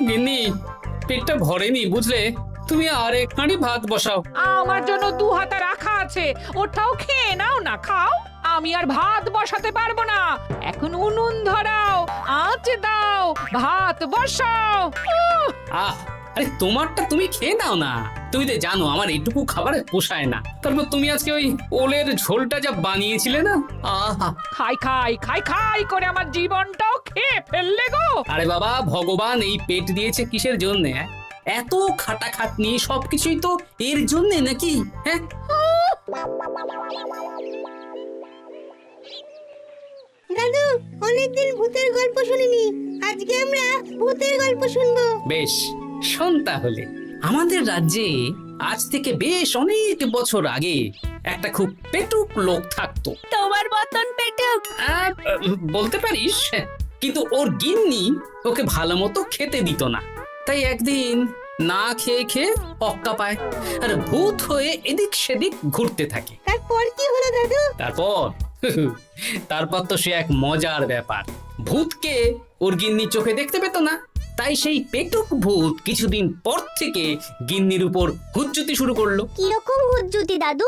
গিন্নি, পেটটা ভরেনি বুঝলে, তুমি আর এক হাঁড়ি ভাত বসাও। আমার জন্য 2 হাতা রাখা আছে, ওটাও খেয়ে নাও না, খাও। আমি আর ভাত বসাতে পারবো না, এখন উনুন ধরাও, আঁচ দাও, ভাত বসাও। আহ, আরে তোমারটা তুমি খেয়ে নাও না। তুমি তো জানো আমার এইটুকু খাবারে পোষায় না। তারপর তুমি আজকে ওই ওলের ঝোলটা যা বানিয়েছিলে না, আহা। খাই খাই খাই খাই করে আমার জীবনটাও খেয়ে ফেললে গো। আরে বাবা, ভগবান এই পেট দিয়েছে কিসের জন্য? এত খাটাখাটনি সবকিছুই তো এর জন্য নাকি? হ্যাঁ, দাদু, অনেকদিন ভূতের গল্প শুনিনি, আজকে আমরা ভূতের গল্প শুনবো। বেশ, শোন তাহলে। আমাদের রাজ্যে আজ থেকে বেশ অনেক বছর আগে একটা খুব পেটুক লোক থাকতো। তোমার মতন পেটুক? বলতে পারিস, কিন্তু ওর গিন্নি ওকে ভালো মতো খেতে দিত না। তাই একদিন না খেয়ে খেয়ে অক্কা পায় আর ভূত হয়ে এদিক সেদিক ঘুরতে থাকে। তারপর কি হলো দাদু? তারপর তো সে এক মজার ব্যাপার। ভূতকে ওর গিন্নি চোখে দেখতে পেত না, তাই সেই পেটুক ভূত কিছুদিন পর থেকে গিন্নির উপর হুজ্জুতি শুরু করলো। কিরকম হুজ্জুতি দাদু?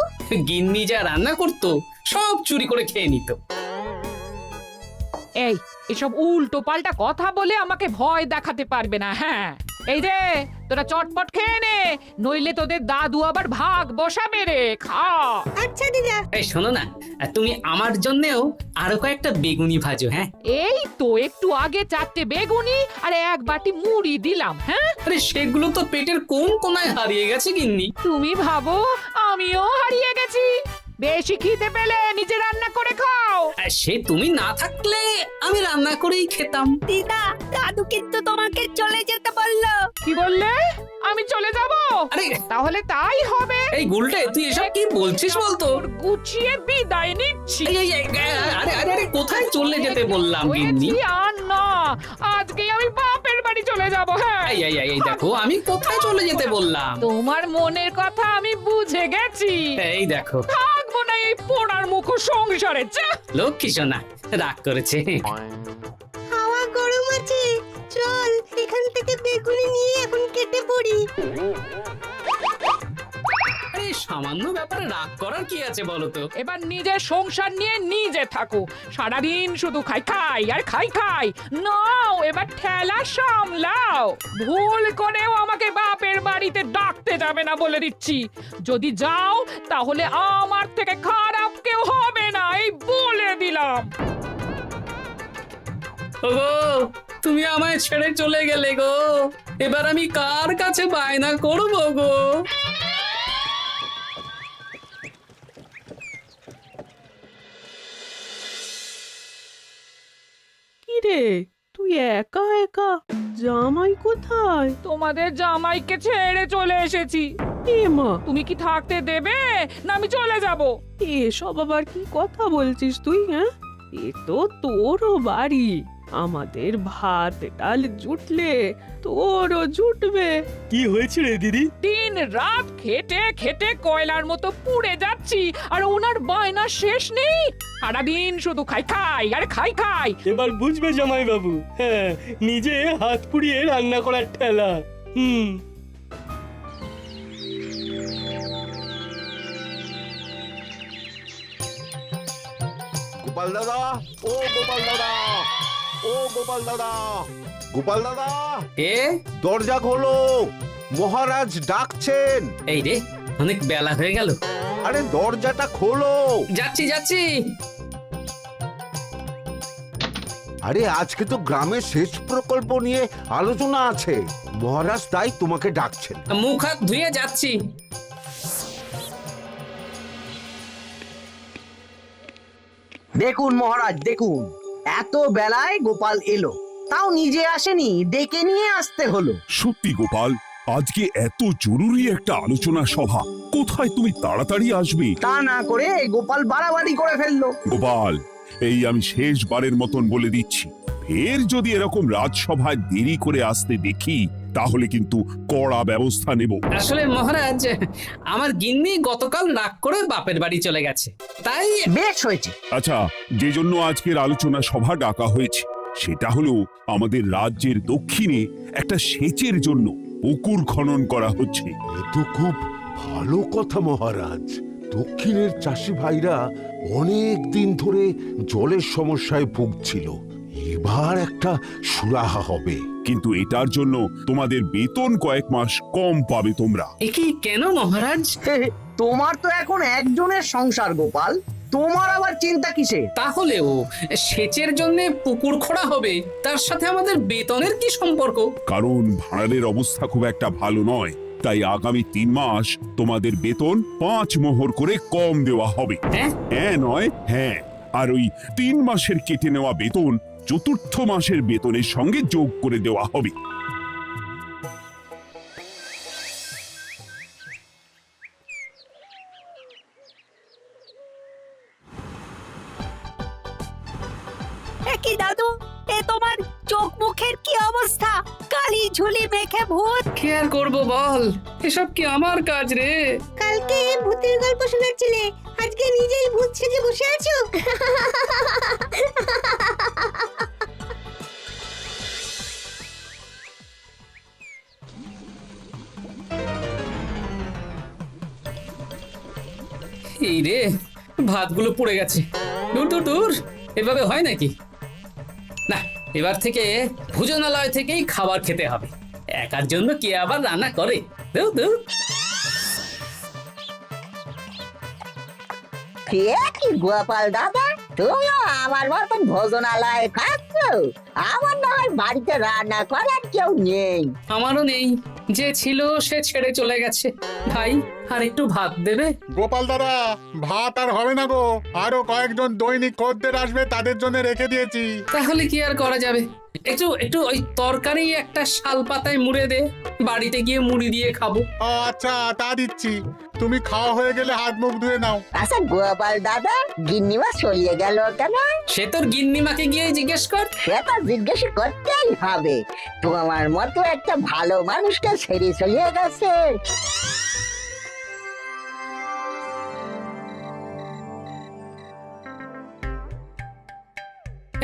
গিন্নি যা রান্না করতো সব চুরি করে খেয়ে নিত। এই এসব উল্টো পাল্টা কথা বলে আমাকে ভয় দেখাতে পারবে না। হ্যাঁ, এই যে তোরা চটপট খেয়ে নে, নইলে তোদের দাদু আবার ভাগ বসাবে রে। খা। আচ্ছা দিদা। এই শোনো না, তুমি আমার জন্যেও আরো কয়েকটা বেগুনি ভাজো। হ্যাঁ, এই তো একটু আগে 4টে বেগুনি আর 1 বাটি মুড়ি দিলাম। হ্যাঁ, আরে সেগুলো তো পেটের কোন কোনায় হারিয়ে গেছে গিন্নি। তুমি ভাবো আমিও হারিয়ে গেছি? বেশি খিদে পেলে নিজে রান্না করে খাও। আর সে তুমি না থাকলে আমি রান্না করেই খেতাম। দিদা, দাদু কিন্তু তোমাকে চলে যেতে বললো। কি বললে? আমি চলে যাব? আরে তাহলে তাই হবে। এই গুলটে, তুই এসব কি বলছিস বলতো? গুছিয়ে বিদায় নিচ্ছি। আরে আরে আরে, কোথায় চলে যেতে বললাম গিন্নি? হয়েছি আর না, আজকেই আমি বাপের বাড়ি চলে যাব। হ্যাঁ, এই দেখো, আমি কোথায় চলে যেতে বললাম? তোমার মনের কথা আমি বুঝে গেছি। এই দেখো, থাকবো না এই পোড়ার মুখ সংসারে। যা। লক্ষ্মী সোনা রাগ করেছে। হাওয়া গরম আছে, চল এখান থেকে বেগুনি নিয়ে এখন কেটে পড়ি। আরে সামান্য ব্যাপারে রাগ করার কি আছে বলো তো? এবার নিজের সংসার নিয়ে নিজে থাকো, সারাদিন শুধু খাই খাই আর খাই খাই। নাও এবার ঠেলা সামলাও। ভুল করেও আমাকে বাপের বাড়িতে ডাকতে যাবে না বলে দিচ্ছি। যদি যাও তাহলে আমার থেকে খারাপ কেউ হবে না, এই বলে দিলাম। ওগো, তুমি আমায় ছেড়ে চলে গেলে গো, এবার আমি কার কাছে বায়না করবো গো? কিরে, তুই একা একা? জামাই কোথায়? তোমাদের জামাইকে ছেড়ে চলে এসেছি। এ মা, তুমি কি থাকতে দেবে না আমি চলে যাব? এসব আবার কি কথা বলছিস তুই? হ্যাঁ, এ তো তোরও বাড়ি। আমাদের ভাত ডাল জুটলে তোরও জুটবে। কি হয়েছে রে দিদি? দিন রাত খেটে খেটে কয়লার মতো পুড়ে যাচ্ছি, আর ওনার বায়না শেষ নেই। সারাদিন শুধু খাই খাই আর খাই খাই। এবার বুঝবে জামাই বাবু। হ্যাঁ, নিজে হাত পুড়িয়ে রান্না করার ঠেলা। গোপাল দাদা, ও গোপাল দাদা, ও গোপাল দাদা, গোপাল দাদা, এ দরজা খোলো, মহারাজ ডাকছেন। এই রে, অনেক বেলা হয়ে গেল। আরে দরজাটা খোলো। যাচ্ছি যাচ্ছি। আরে আজকে তো গ্রামের সেচ প্রকল্প নিয়ে আলোচনা আছে, মহারাজ তাই তোমাকে ডাকছেন। মুখ হাত ধুয়ে যাচ্ছি। দেখুন মহারাজ, দেখুন এত বেলায় গোপাল এলো, তাও নিজে আসেনি, ডেকে নিয়ে আসতে হলো। সত্যি গোপাল, আজকে এত জরুরি একটা আলোচনা সভা, কোথায় তুমি তাড়াতাড়ি আসবে? তা না করে গোপাল বাড়াবাড়ি করে ফেললো। গোপাল, এই আমি শেষবারের মতন বলে দিচ্ছি, ফের যদি এরকম রাজসভায় দেরি করে আসতে দেখি তাহলে কিন্তু কড়া ব্যবস্থা নেব। আসলে মহারাজ, আমার গিন্নি গতকাল রাগ করে বাপের বাড়ি চলে গেছে, তাই। বেশ হয়েছে। আচ্ছা, যে জন্য আজকের আলোচনা সভা ডাকা হয়েছে সেটা হলো আমাদের রাজ্যের দক্ষিণে একটা সেচের জন্য পুকুর খনন করা হচ্ছে। এ তো খুব ভালো কথা মহারাজ। দক্ষিণের চাষি ভাইরা অনেক দিন ধরে জলের সমস্যায় ভুগছিল, এবার একটা সুরাহা হবে। কিন্তু এটার জন্য তোমাদের বেতন কয়েক মাস কম পাবে তোমরা। এ কি কেন মহারাজ? তোমার তো এখন একজনের সংসার গোপাল, তোমার আবার চিন্তা কিসে? তাহলেও সেচের জন্য পুকুর খোঁড়া হবে, তার সাথে আমাদের বেতনের কি সম্পর্ক? কারণ ভাঁড়ারের অবস্থা খুব একটা ভালো নয়, তাই আগামী 3 মাস তোমাদের বেতন 5 মোহর করে কম দেওয়া হবে। হ্যাঁ? হ্যাঁ নয় হ্যাঁ। আর ওই 3 মাসের কেটে নেওয়া বেতন চতুর্থ মাসের বেতনের সঙ্গে যোগ করে দেওয়া হবে। কি দাদু, এ তোমার চোখ মুখের কি অবস্থা? কালি ঝুলি মেখে ভূত। কি আর করবো বল, এসব কি আমার কাজ রে? কালকে ভূতের গল্প শোনাচ্ছিলে, আজকে নিজেই ভূত সেজে বসে আছো। এই রে, ভাতগুলো পড়ে গেছে। দূর দূর দূর, এভাবে হয় নাকি? না, এবার থেকে ভোজনালয় থেকেই খাবার খেতে হবে। একার জন্য কে আবার রান্না করে? দূর দূর। কি গোপাল দাদা, তুমিও আমার মতন ভোজনালয়ে খাচ্ছ? আমার না হয় বাড়িতে রান্না করার কেউ নেই। আমারও নেই, যে ছিল সে ছেড়ে চলে গেছে। ভাই, আর একটু ভাত দেবে? গোপাল দাদা, ভাত আর হবে না গো, আরো কয়েকজন দৈনিক খদ্দের আসবে, তাদের জন্য রেখে দিয়েছি। তাহলে কি আর করা যাবে? একটু একটু ওই তরকারি একটা শাল পাতায় মুড়ে দে, বাড়িতে গিয়ে মুড়ি দিয়ে খাবো। আচ্ছা, তা দিচ্ছি। তুমি খাওয়া হয়ে গেলে হাত মুখ ধুয়ে নাও। আচ্ছা গোপাল দাদা, গিন্নিমা চলিয়ে গেল কেন? সে তোর গিন্নিমাকে গিয়ে জিজ্ঞেস কর। সেটা জিজ্ঞেস করতেই হবে, তোমার মতো একটা ভালো মানুষকে ছেড়ে চলিয়ে গেছে।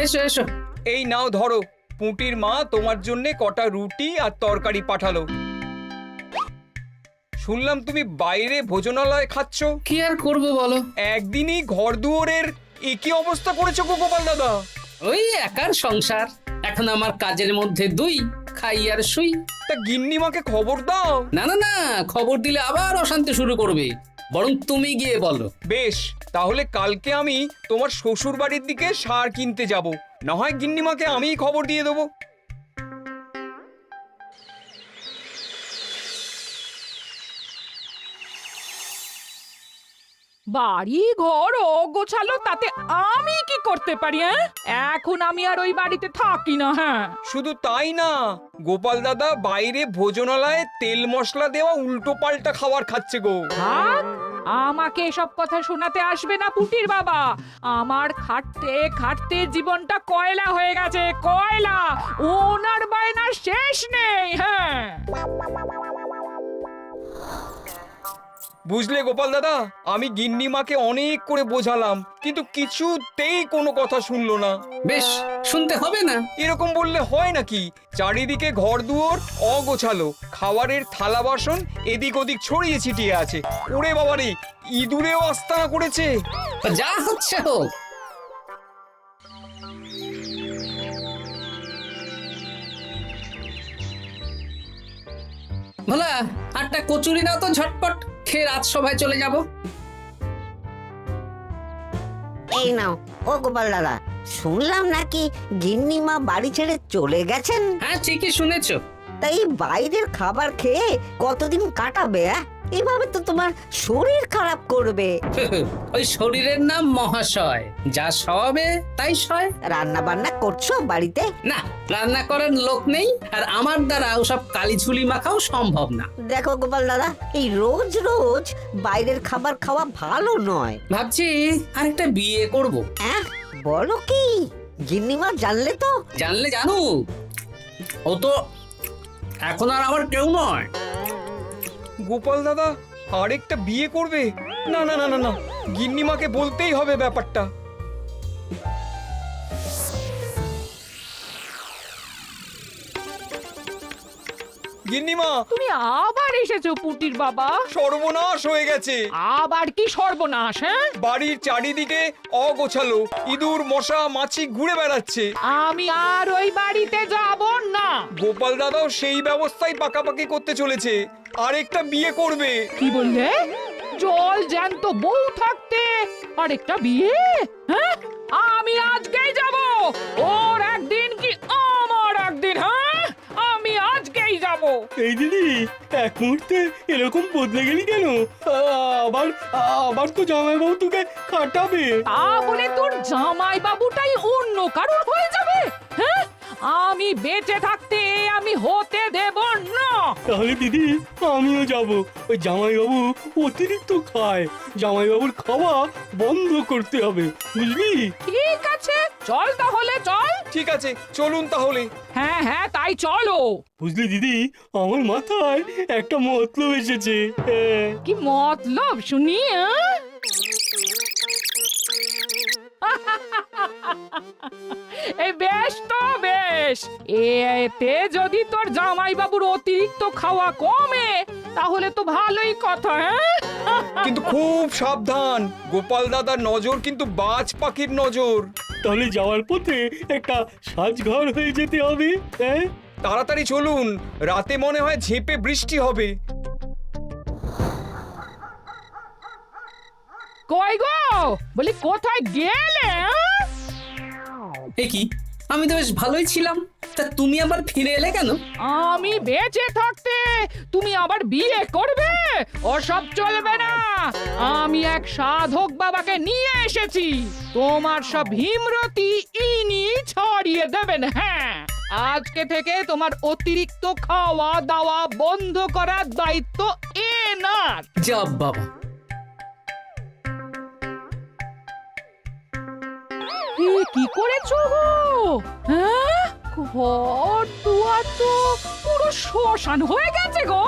এসো এসো। এই নাও ধরো, পুঁটির মা তোমার জন্য কটা রুটি আর তরকারি পাঠালো। শুনলাম তুমি বাইরে ভোজনালয় খাচ্ছ। কি আর করবো বলো, একদিনই ঘর দুয়ারের একই অবস্থা করেছো গো গোপাল দাদা। ওই একার সংসার, এখন আমার কাজের মধ্যে দুই, খাই আর শুই। তা গিন্নিমাকে খবর দাও। না না না, খবর দিলে আবার অশান্তি শুরু করবে, বরং তুমি গিয়ে বলো। বেশ, তাহলে কালকে আমি তোমার শ্বশুর বাড়ির দিকে সার কিনতে যাব, না হয় গিন্নিমাকে আমিই খবর দিয়ে দেবো। বাড়ি ঘর গোছালো, তাতে আমি কি করতে পারি? এখন আমি আর ওই বাড়িতে থাকি না। হ্যাঁ, শুধু তাই না, গোপাল দাদা বাইরে ভোজনালয়ে তেল মশলা দেওয়া উল্টো পাল্টা খাবার খাচ্ছে গো। থাক, আমাকে এসব কথা শোনাতে আসবে না পুটির বাবা। আমার খাটতে খাটতে জীবনটা কয়লা হয়ে গেছে, কয়লা। ওনার বায়নার শেষ নেই। হ্যাঁ, বুঝলে গোপাল দাদা, আমি গিন্নিমাকে অনেক করে বোঝালাম, কিন্তু কিছুতেই কোনো কথা শুনলো না। বেশ, শুনতে হবে না। এরকম বললে হয় নাকি? চারিদিকে ঘর দুয়ার অগোছালো, খাবারের থালা বাসন এদিক ওদিক ছড়িয়ে ছিটিয়ে আছে। ওরে বাবারে, ইঁদুরেও আস্তানা করেছে। যা হচ্ছে হোক। ভোলা, আটটা কচুরি দাও তো ঝটপট, খেয়ে রাজসভায় চলে যাব। এই নাও। ও গোপাল দাদা, শুনলাম নাকি গিন্নিমা বাড়ি ছেড়ে চলে গেছেন? হ্যাঁ, ঠিকই শুনেছো। তাই বাইরের খাবার খেয়ে কতদিন কাটাবে? এভাবে তো তোমার শরীর খারাপ করবে। ওই শরীরের নাম মহাশয়, যা সবে তাই সয়। রান্না বান্না করছো বাড়িতে? না, রান্না করার লোক নেই, আর আমার দ্বারা ওসব কালিঝুলি মাখাও সম্ভব না। দেখো গোপাল দাদা, এই রোজ রোজ বাইরের খাবার খাওয়া ভালো নয়। ভাবছি আরেকটা বিয়ে করব। হ্যাঁ, বলো কি? গিন্নিমা জানলে তো? জানলে জানুক, ও তো এখন আর আমার কেউ নয়। গোপাল দাদা আরেকটা বিয়ে করবে? না না না না না, গিন্নিমাকে বলতেই হবে ব্যাপারটা। গিন্নিমা তুমি আবার এসেছো পুটির বাবা। সর্বনাশ হয়ে গেছে। আবার কি সর্বনাশ? হ্যাঁ, বাড়ির চারিদিকে অগোছালো, ইঁদুর মশা মাছি ঘুরে বেড়াচ্ছে। আমি আর ওই বাড়িতে যাব না। গোপাল দাদাও সেই ব্যবস্থাই পাকাপাকি করতে চলেছে, আরেকটা বিয়ে করবে। কি বললে? জল জ্যান্ত বউ থাকতে আরেকটা বিয়ে? হ্যাঁ, আমি আজকেই যাব। ওর একদিন কি আমার একদিন? হ্যাঁ, আমি আজকেই যাব। এই দিদি, এক মুহূর্তে এরকম বদলে গেলি কেন? আবার আবার তো জামাইবাবু তোকে কাটাবে। তা বলে তোর জামাই বাবুটাই অন্য কারোর হয়ে যাবে? হ্যাঁ, আমি বেঁচে থাকতে আমি হতে দেব না। তাহলে দিদি আমিও যাব। ওই জামাইবাবু অতিরিক্ত খায়, জামাইবাবুর খাওয়া বন্ধ করতে হবে, বুঝলি? ঠিক আছে, চল তাহলে চল। ঠিক আছে, চলুন তাহলে। হ্যাঁ হ্যাঁ, তাই চলো। বুঝলি দিদি, আমার মাথায় একটা মতলব এসেছে। হ্যাঁ। কি মতলব শুনি? এই বেশ তো বেশ, এতে যদি তোর জামাই বাবুর অতিরিক্ত খাওয়া কমে তাহলে তো ভালোই কথা। হ্যাঁ, কিন্তু খুব সাবধান, গোপাল দাদার নজর কিন্তু বাজ পাখির নজর। তাহলে যাওয়ার পথে একটা সাজঘর হয়ে যেতে হবে। হ্যাঁ, তাড়াতাড়ি চলুন, রাতে মনে হয় ঝেঁপে বৃষ্টি হবে। কই গো, বলি কোথায় গেলে? এ কি, আমি তো বেশ ভালোই ছিলাম, তা তুমি আবার ফিরে এলে কেন? আমি বেঁচে থাকতে তুমি আবার বিয়ে করবে? ওসব চলবে না। আমি এক সাধক বাবাকে নিয়ে এসেছি, তোমার সব ভীমরতি ইনি ছড়িয়ে দেবেন। হ্যাঁ, আজকে থেকে তোমার অতিরিক্ত খাওয়া দাওয়া বন্ধ করার দায়িত্ব এনার। যা বাবা, কি করেছো গো? হ্যাঁ, ঘর দুয়ার তো পুরো শ্মশান হয়ে গেছে গো।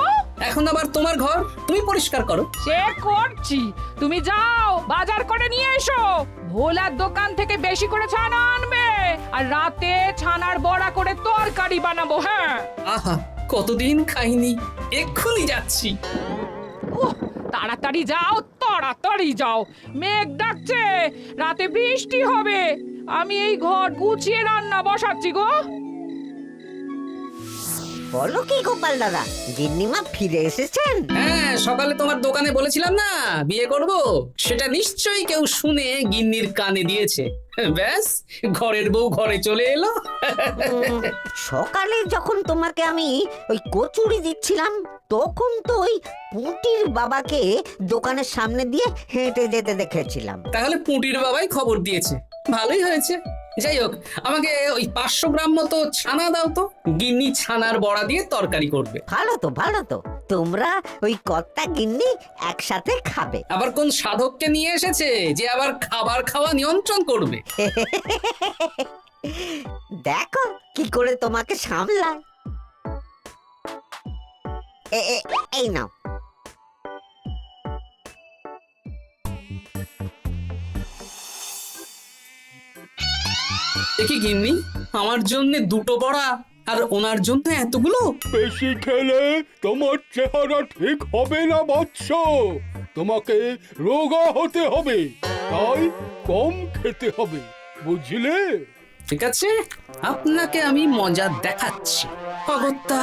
এখন আবার তোমার ঘর তুমি পরিষ্কার করো। সে করছি, তুমি যাও বাজার করে নিয়ে এসো। ভোলার দোকান থেকে বেশি করে ছানা আনবে, আর রাতে ছানার বড়া করে তরকারি বানাবো। হ্যাঁ, আহা, কতদিন খাইনি, এক্ষুনি যাচ্ছি। উহ, তাড়াতাড়ি যাও, তাড়াতাড়ি যাও। মেঘ ডাকছে, রাতে বৃষ্টি হবে। আমি এই ঘর গুছিয়ে রান্না বসাচ্ছি গো। বলো কি গোপাল দাদা, গিন্নিমা ফিরে এসেছেন? হ্যাঁ, সকালে তোমার দোকানে বলেছিলাম না বিয়ে করব, সেটা নিশ্চয়ই কেউ শুনে গিন্নির কানে দিয়েছে। ব্যাস, ঘরের বউ ঘরে চলে এলো। সকালে যখন তোমাকে আমি ওই কচুরি দিচ্ছিলাম, তখন তো ওই পুঁটির বাবাকে দোকানের সামনে দিয়ে হেঁটে যেতে দেখেছিলাম। তাহলে পুঁটির বাবাই খবর দিয়েছে, ভালোই হয়েছে। যাই হোক, আমাকে ওই 500 গ্রাম মতো ছানা দাও তো, গিন্নি ছানার বড়া দিয়ে তরকারি করবে। ভালো তো, ভালো তো, তোমরা ওই কর্তা গিন্নি একসাথে খাবে। আবার কোন সাধককে নিয়ে এসেছে যে আবার খাবার খাওয়া নিয়ন্ত্রণ করবে? দেখো কি করে তোমাকে সামলায়। এই নাও। দেখি গিন্নি, আমার জন্য দুটো বড়া আর ওনার জন্য এতগুলো? বেশি খেলে তোমার চেহারা ঠিক হবে না বৎস, তোমাকে রোগা হতে হবে, তাই কম খেতে হবে, বুঝলে? ঠিক আছে, আপনাকে আমি মজা দেখাচ্ছি। অগত্যা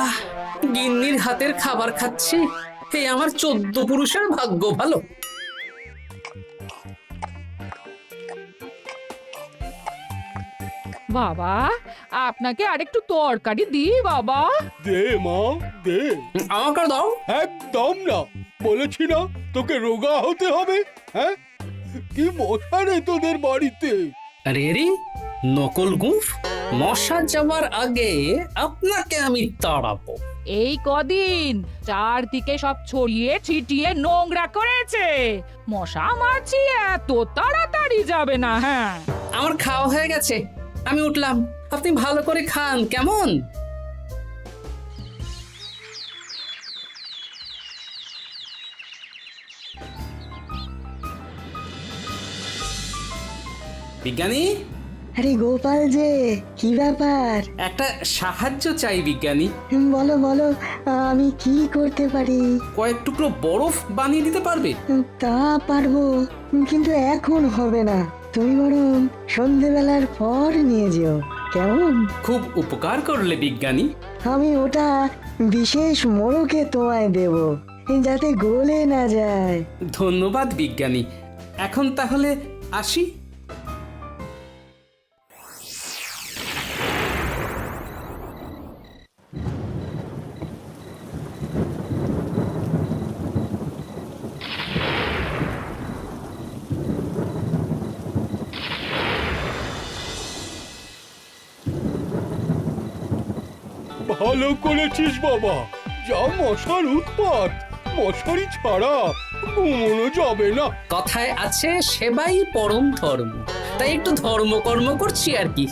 গিন্নির হাতের খাবার খাচ্ছি, এই আমার 14 পুরুষের ভাগ্য ভালো। বাবা, আপনাকে আরেকটু তরকারি দিই বাবা? দে মা, দে। আমাকে দাও। একদম না, বলেছি না তোকে রোগা হতে হবে। হ্যাঁ, কি মশা রে তোদের বাড়িতে। আরে রে, নকল গুফ, মশা যাওয়ার আগে আপনাকে আমি তাড়াবো। এই কদিন চারদিকে সব ছড়িয়ে ছিটিয়ে নোংরা করেছে, মশা মাছি এত তাড়াতাড়ি যাবে না। হ্যাঁ, আমার খাওয়া হয়ে গেছে, আমি উঠলাম। আপনি ভালো করে খান, কেমন? বিজ্ঞানী, আরে গোপাল যে, কি ব্যাপার? একটা সাহায্য চাই বিজ্ঞানী। বলো বলো, আমি কি করতে পারি? কয়েক টুকরো বরফ বানিয়ে দিতে পারবে? তা পারবো, কিন্তু এখন হবে না। তুমি বরং সন্ধেবেলার পর নিয়ে যেও, কেমন? খুব উপকার করলে বিজ্ঞানী। আমি ওটা বিশেষ মোড়কে তোমায় দেব, যাতে গলে না যায়। ধন্যবাদ বিজ্ঞানী। এখন তাহলে আসি। ভালো করেছিস বাবা, যা মশার উৎপাত, মশারি ছাড়া ঘুমোনো যাবে না। কথায় আছে সেবাই পরম ধর্ম, তাই একটু ধর্মকর্ম করছি আর কি।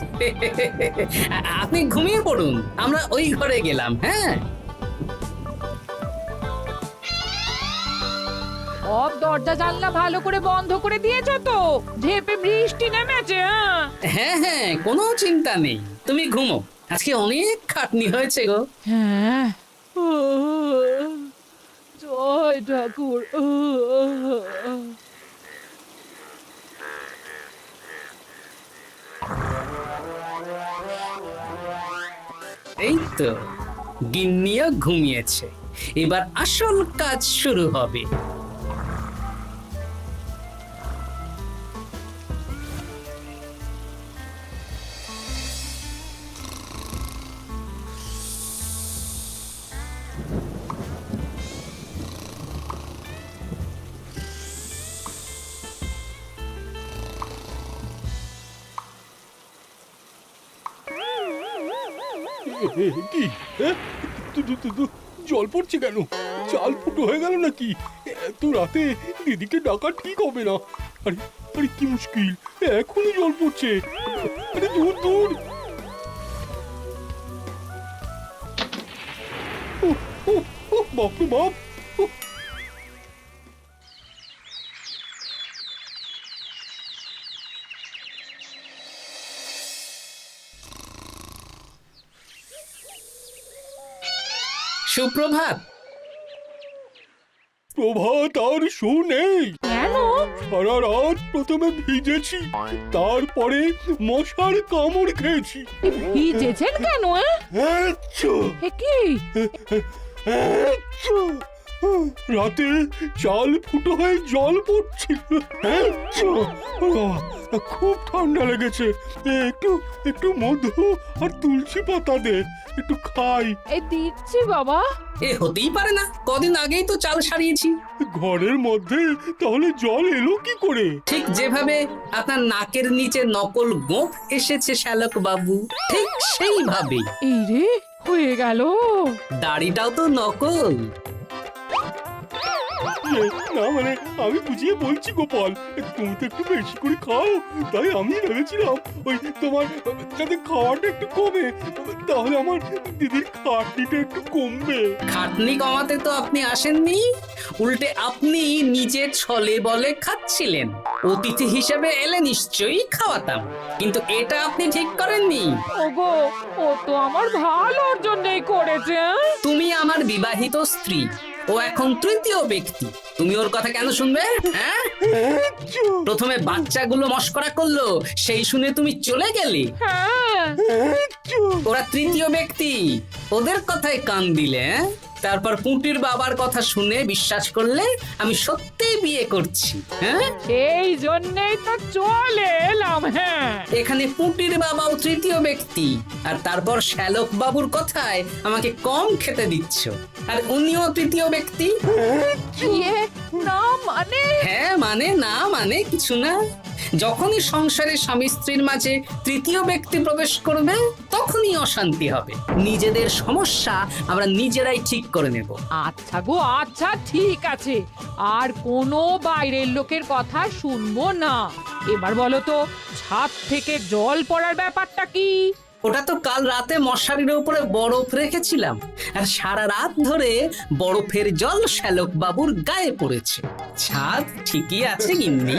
আপনি ঘুমিয়ে পড়ুন, আমরা ওই ঘরে গেলাম। হ্যাঁ, সব দরজা জানলা ভালো করে বন্ধ করে দিয়েছো তো? ঝেপে বৃষ্টি নেমেছে। হ্যাঁ হ্যাঁ, কোনো চিন্তা নেই, তুমি ঘুমো। আজকে অনেক খাটনি হয়েছে গো। হ্যাঁ, জয় ঠাকুর। এই তো গিন্নিও ঘুমিয়েছে, এবার আসল কাজ শুরু হবে। কি জল পড়ছে কেন? চাল ফুটো হয়ে গেল নাকি? এত রাতে দিদিকে ডাকা ঠিক হবে না। আরে আরে কি মুশকিল, এখনই জল পড়ছে। আরে দূর দূর। বাপরে বাপ। সুপ্রভাত। প্রভাত আর শু নেই। কেন? সারা রাত প্রথমে ভিজেছি, তারপরে মশার কামড় খেয়েছি। ভিজেছেন কেন? আচ্ছা, কি? আচ্ছা। রাতে চাল ফুটো হয়ে জল পড়ছিল। আচ্ছা, খুব ঠান্ডা লেগেছে। একটু একটু মধু আর তুলসী পাতা দে, একটু খাই। এই দিচ্ছি বাবা। এ হতেই পারে না, কদিন আগেই তো চাল সারিয়েছি। ঘরের মধ্যে তাহলে জল এলো কি করে? ঠিক যেভাবে আপনার নাকের নিচে নকল গোঁফ এসেছে শ্যালক বাবু, ঠিক সেইভাবেই। এই রে, হয়ে গেল। দাড়িটাও তো নকল। না মানে আমি বুঝিয়ে বলছি গোপাল, তুমি তো একটু বেশি করে খাও, তাই আমি ভেবেছিলাম ওই তোমার যাতে খাওয়াটা একটু কমে, তাহলে আমার দিদির খাটনিটা একটু কমবে। খাটনি কমাতে তো আপনি আসেননি, উল্টে আপনি নিজে ছলে বলে খাচ্ছিলেন। অতিথি হিসেবে এলে নিশ্চয়ই খাওয়াতাম, কিন্তু এটা আপনি ঠিক করেননি। ওগো, ও তো আমার ভালোর জন্যই করেছে। তুমি আমার বিবাহিত স্ত্রী, ও এখন তৃতীয় ব্যক্তি, তুমি ওর কথা কেন শুনবে? হ্যাঁ, প্রথমে বাচ্চাগুলো মস্করা করলো, সেই শুনে তুমি চলে গেলে। হ্যাঁ, ওরা তৃতীয় ব্যক্তি, ওদের কথায় কান দিলে। তারপর পুঁটির বাবার কথা শুনে বিশ্বাস করলে আমি সত্যিই বিয়ে করছি। হ্যাঁ, এই জন্যই তো চলে এলাম। হ্যাঁ, এখানে পুঁটির বাবাও তৃতীয় ব্যক্তি, আর তারপর শ্যালক বাবুর কথায় আমাকে কম খেতে দিচ্ছ, আর উনিও তৃতীয় ব্যক্তি। ইয়ে, না মানে? হ্যাঁ মানে না মানে কিছু না। যখনই সংসারে স্বামী স্ত্রীর মাঝে তৃতীয় ব্যক্তি প্রবেশ করবে, তখনই অশান্তি হবে। নিজেদের সমস্যা আমরা নিজেরাই ঠিক করে নেব। আচ্ছা গো, আচ্ছা ঠিক আছে, আর কোনো বাইরের লোকের কথা শুনবো না। এবার বলো তো, ছাদ থেকে জল পড়ার ব্যাপারটা কি? ওটা তো কাল রাতে মশারির উপরে বরফ রেখেছিলাম, আর সারা রাত ধরে বরফের জল শ্যালক বাবুর গায়ে পড়েছে। ছাদ ঠিকই আছে গিন্নি।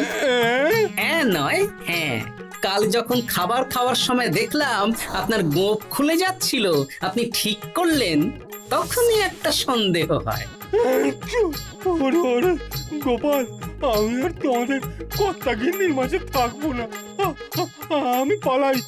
হ্যাঁ নয় হ্যাঁ। কাল যখন খাবার খাওয়ার সময় দেখলাম আপনার গোঁফ খুলে যাচ্ছিল, আপনি ঠিক করলেন, তখনই একটা সন্দেহ হয়। ওরে ওরে গোপাল, আমি আর তোমাদের কর্তা গিন্নির মাঝে থাকবো না। আমি পালাই।